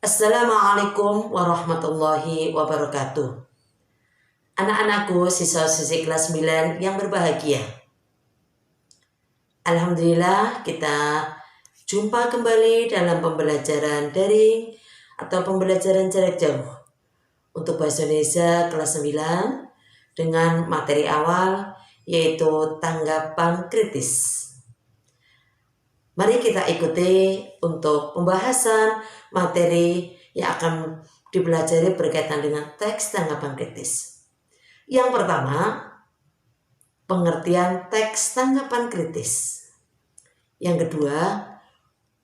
Assalamualaikum warahmatullahi wabarakatuh. Anak-anakku siswa-siswi kelas 9 yang berbahagia. Alhamdulillah kita jumpa kembali dalam pembelajaran daring atau pembelajaran jarak jauh untuk Bahasa Indonesia kelas 9 dengan materi awal yaitu tanggapan kritis. Mari kita ikuti untuk pembahasan materi yang akan dipelajari berkaitan dengan teks tanggapan kritis. Yang pertama, pengertian teks tanggapan kritis. Yang kedua,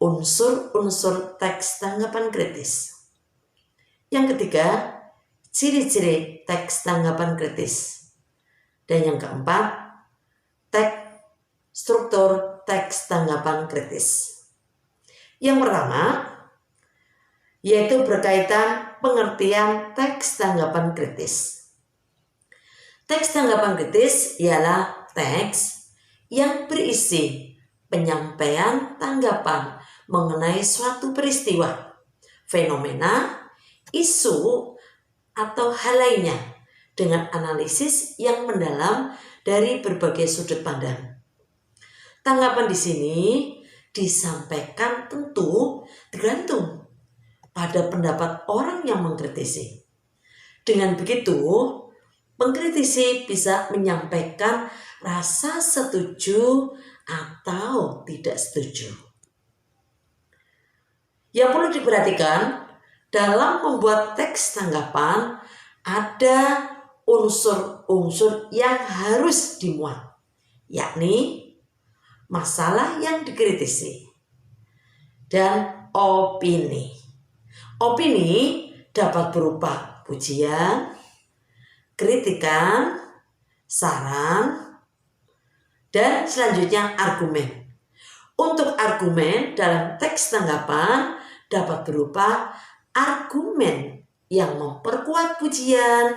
unsur-unsur teks tanggapan kritis. Yang ketiga, ciri-ciri teks tanggapan kritis. Dan yang keempat, struktur teks tanggapan kritis. Yang pertama, yaitu berkaitan pengertian teks tanggapan kritis. Teks tanggapan kritis ialah teks yang berisi penyampaian tanggapan mengenai suatu peristiwa, fenomena, isu, atau hal lainnya dengan analisis yang mendalam dari berbagai sudut pandang. Tanggapan di sini disampaikan tentu tergantung pada pendapat orang yang mengkritisi. Dengan begitu, pengkritisi bisa menyampaikan rasa setuju atau tidak setuju. Yang perlu diperhatikan dalam membuat teks tanggapan ada unsur-unsur yang harus dimuat, yakni masalah yang dikritisi dan opini. Opini dapat berupa pujian, kritikan, saran, dan selanjutnya argumen. Untuk argumen dalam teks tanggapan dapat berupa argumen yang memperkuat pujian,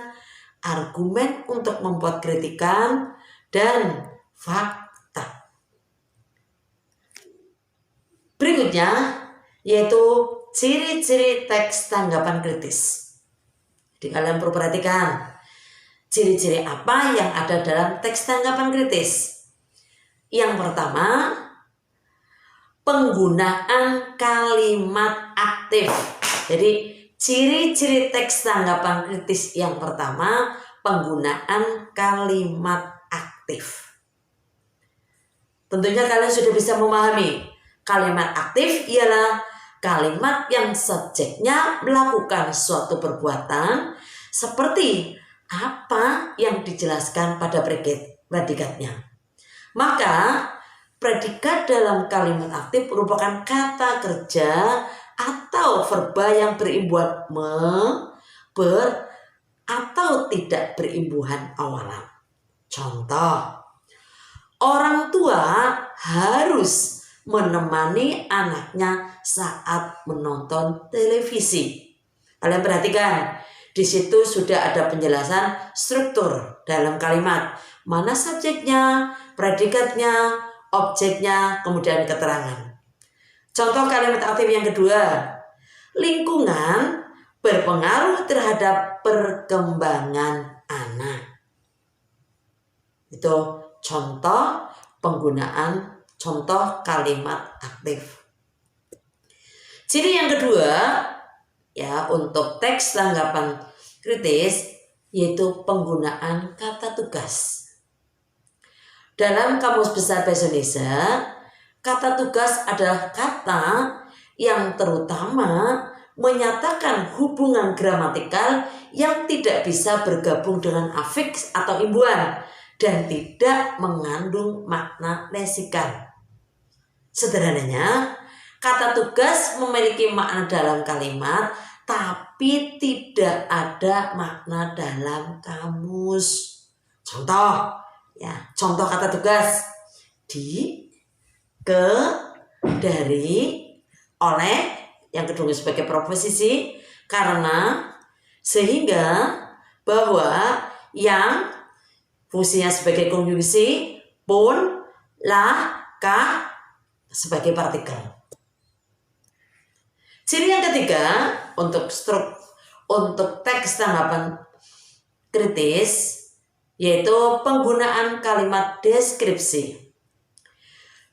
argumen untuk membuat kritikan, dan fakta. Berikutnya yaitu ciri-ciri teks tanggapan kritis. Jadi kalian perlu perhatikan ciri-ciri apa yang ada dalam teks tanggapan kritis. Yang pertama, penggunaan kalimat aktif. Jadi ciri-ciri teks tanggapan kritis yang pertama, penggunaan kalimat aktif. Tentunya kalian sudah bisa memahami kalimat aktif ialah kalimat yang subjeknya melakukan suatu perbuatan seperti apa yang dijelaskan pada predikatnya. Maka predikat dalam kalimat aktif merupakan kata kerja atau verba yang berimbuhan ber, atau tidak berimbuhan awalan. Contoh, orang tua harus menemani anaknya saat menonton televisi. Kalian perhatikan, di situ sudah ada penjelasan struktur dalam kalimat. Mana subjeknya, predikatnya, objeknya, kemudian keterangan. Contoh kalimat aktif yang kedua, lingkungan berpengaruh terhadap perkembangan anak. Itu contoh penggunaan contoh kalimat aktif. Ciri yang kedua ya untuk teks tanggapan kritis yaitu penggunaan kata tugas. Dalam Kamus Besar Bahasa Indonesia, kata tugas adalah kata yang terutama menyatakan hubungan gramatikal yang tidak bisa bergabung dengan afiks atau imbuhan dan tidak mengandung makna lesikan. Sederhananya, kata tugas memiliki makna dalam kalimat tapi tidak ada makna dalam kamus. Contoh kata tugas: di, ke, dari, oleh, yang kedua sebagai proposisi, karena, sehingga, bahwa, yang, fungsinya sebagai konjungsi, pun, lah, kah, sebagai partikel. Ciri yang ketiga untuk teks tanggapan kritis yaitu penggunaan kalimat deskripsi.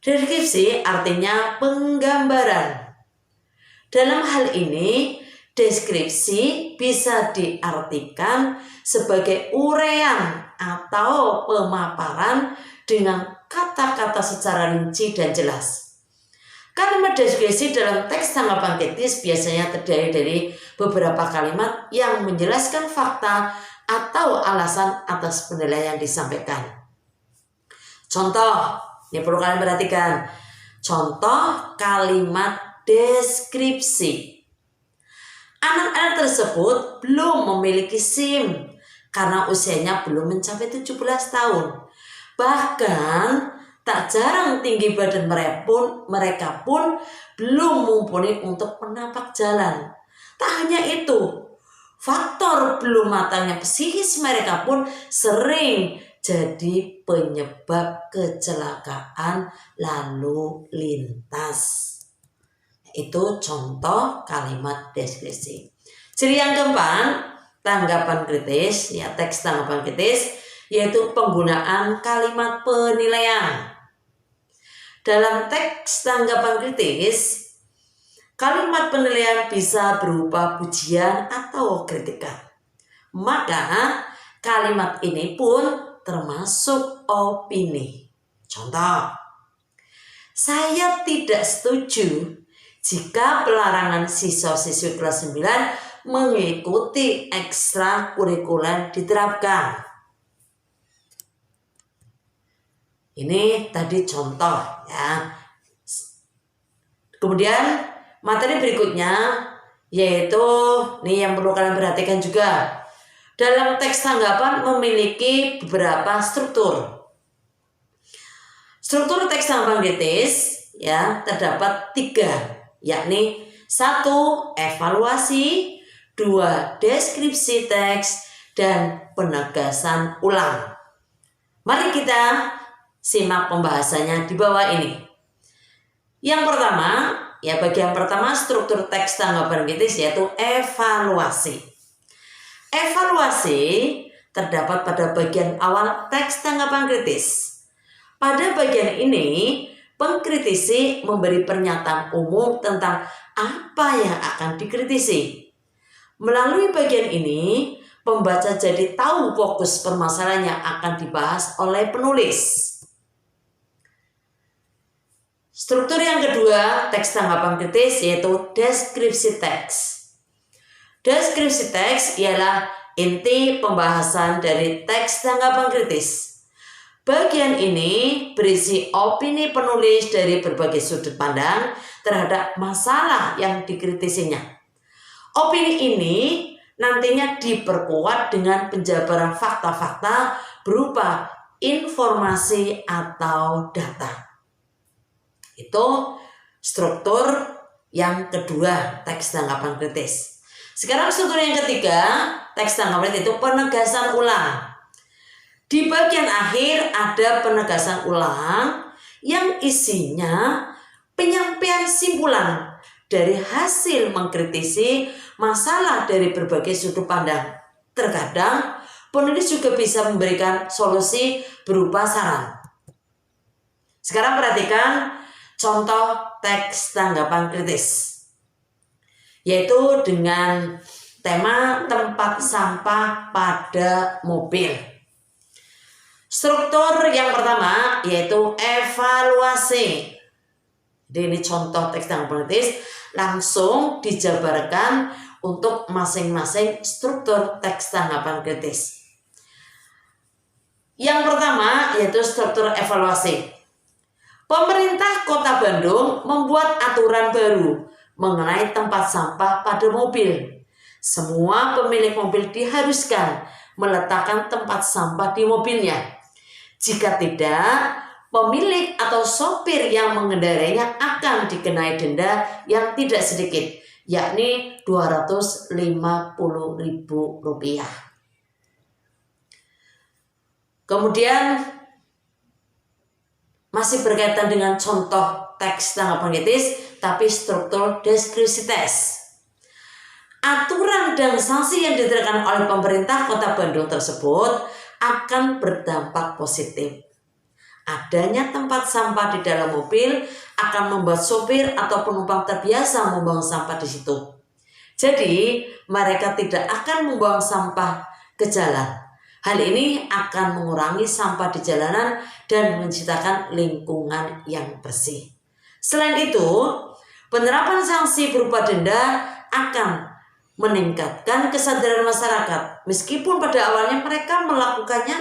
Deskripsi artinya penggambaran. Dalam hal ini, deskripsi bisa diartikan sebagai uraian atau pemaparan dengan kata-kata secara rinci dan jelas. Kalimat deskripsi dalam teks tanggapan kritis biasanya terdiri dari beberapa kalimat yang menjelaskan fakta atau alasan atas penilaian yang disampaikan. Contoh, ini perlu kalian perhatikan. Contoh kalimat deskripsi. Anak-anak tersebut belum memiliki SIM karena usianya belum mencapai 17 tahun. Bahkan tak jarang tinggi badan mereka pun belum mumpuni untuk menapak jalan. Tak hanya itu, faktor belum matangnya psikis mereka pun sering jadi penyebab kecelakaan lalu lintas. Itu contoh kalimat deskripsi. Ciri yang keempat, tanggapan kritis, ya teks tanggapan kritis, yaitu penggunaan kalimat penilaian. Dalam teks tanggapan kritis, kalimat penilaian bisa berupa pujian atau kritikan. Maka kalimat ini pun termasuk opini. Contoh, saya tidak setuju jika pelarangan siswa-siswi kelas 9 mengikuti ekstrakurikuler diterapkan. Ini tadi contoh ya. Kemudian materi berikutnya yaitu nih yang perlu kalian perhatikan juga. Dalam teks tanggapan memiliki beberapa struktur. Struktur teks tanggapan kritis ya terdapat 3, yakni 1. Evaluasi, 2. Deskripsi teks, dan penegasan ulang. Mari kita simak pembahasannya di bawah ini. Yang pertama, ya bagian pertama struktur teks tanggapan kritis yaitu evaluasi. Evaluasi terdapat pada bagian awal teks tanggapan kritis. Pada bagian ini, pengkritisi memberi pernyataan umum tentang apa yang akan dikritisi. Melalui bagian ini, pembaca jadi tahu fokus permasalahan yang akan dibahas oleh penulis. Struktur yang kedua, teks tanggapan kritis yaitu deskripsi teks. Deskripsi teks ialah inti pembahasan dari teks tanggapan kritis. Bagian ini berisi opini penulis dari berbagai sudut pandang terhadap masalah yang dikritisinya. Opini ini nantinya diperkuat dengan penjabaran fakta-fakta berupa informasi atau data. Itu struktur yang kedua teks tanggapan kritis. Sekarang struktur yang ketiga teks tanggapan kritis itu penegasan ulang. Di bagian akhir ada penegasan ulang yang isinya penyampaian simpulan dari hasil mengkritisi masalah dari berbagai sudut pandang. Terkadang penulis juga bisa memberikan solusi berupa saran. Sekarang perhatikan contoh teks tanggapan kritis, yaitu dengan tema tempat sampah pada mobil. Struktur yang pertama yaitu evaluasi. Jadi ini contoh teks tanggapan kritis langsung dijabarkan untuk masing-masing struktur teks tanggapan kritis. Yang pertama yaitu struktur evaluasi. Pemerintah Kota Bandung membuat aturan baru mengenai tempat sampah pada mobil. Semua pemilik mobil diharuskan meletakkan tempat sampah di mobilnya. Jika tidak, pemilik atau sopir yang mengendarainya akan dikenai denda yang tidak sedikit, yakni Rp250.000. Kemudian masih berkaitan dengan contoh teks tanggapan kritis, tapi struktur deskripsi tes. Aturan dan sanksi yang diterapkan oleh pemerintah Kota Bandung tersebut akan berdampak positif. Adanya tempat sampah di dalam mobil akan membuat sopir atau penumpang terbiasa membuang sampah di situ. Jadi, mereka tidak akan membuang sampah ke jalan. Hal ini akan mengurangi sampah di jalanan dan menciptakan lingkungan yang bersih. Selain itu, penerapan sanksi berupa denda akan meningkatkan kesadaran masyarakat. Meskipun pada awalnya mereka melakukannya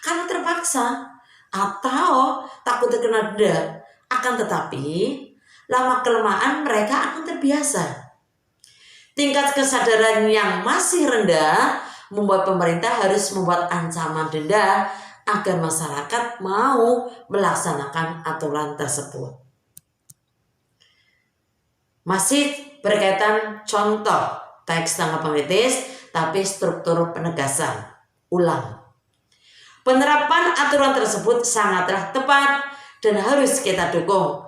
karena terpaksa atau takut terkena denda, akan tetapi lama-kelamaan mereka akan terbiasa. Tingkat kesadaran yang masih rendah membuat pemerintah harus membuat ancaman denda agar masyarakat mau melaksanakan aturan tersebut. Masih berkaitan contoh teks tanggapan kritis, tapi struktur penegasan. Ulang. Penerapan aturan tersebut sangatlah tepat dan harus kita dukung.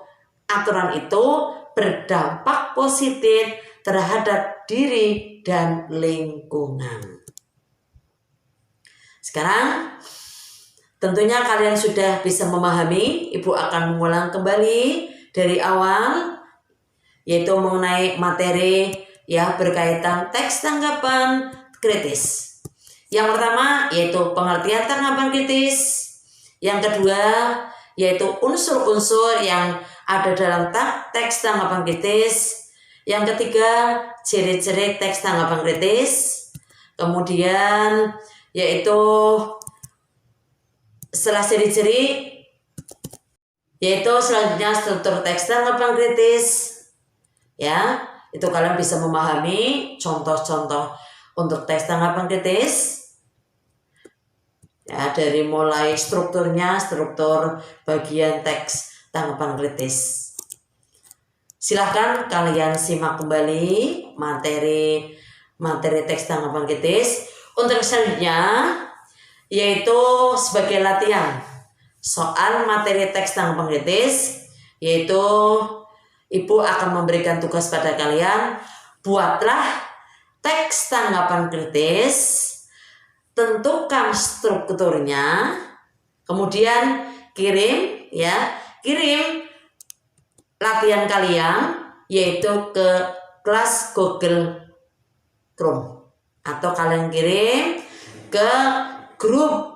Aturan itu berdampak positif terhadap diri dan lingkungan. Sekarang tentunya kalian sudah bisa memahami. Ibu akan mengulang kembali dari awal, yaitu mengenai materi ya berkaitan teks tanggapan kritis. Yang pertama yaitu pengertian tanggapan kritis. Yang kedua yaitu unsur-unsur yang ada dalam teks tanggapan kritis. Yang ketiga ciri-ciri teks tanggapan kritis. Kemudian yaitu setelah ciri-ciri yaitu selanjutnya struktur teks tanggapan kritis. Ya, itu kalian bisa memahami contoh-contoh untuk teks tanggapan kritis. Ya, dari mulai strukturnya, struktur bagian teks tanggapan kritis. Silahkan kalian simak kembali materi teks tanggapan kritis. Untuk selanjutnya yaitu sebagai latihan soal materi teks tanggapan kritis, yaitu Ibu akan memberikan tugas pada kalian, buatlah teks tanggapan kritis, tentukan strukturnya, kemudian kirim latihan kalian yaitu ke kelas Google Chrome atau kalian kirim ke grup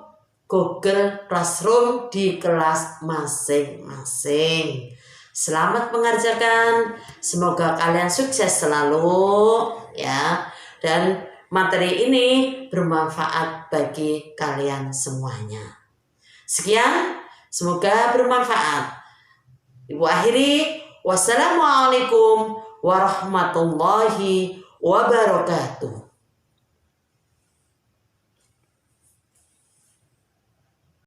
Google Classroom di kelas masing-masing. Selamat mengerjakan, semoga kalian sukses selalu ya, dan materi ini bermanfaat bagi kalian semuanya. Sekian, semoga bermanfaat. Ibu akhiri, wassalamualaikum warahmatullahi wabarakatuh.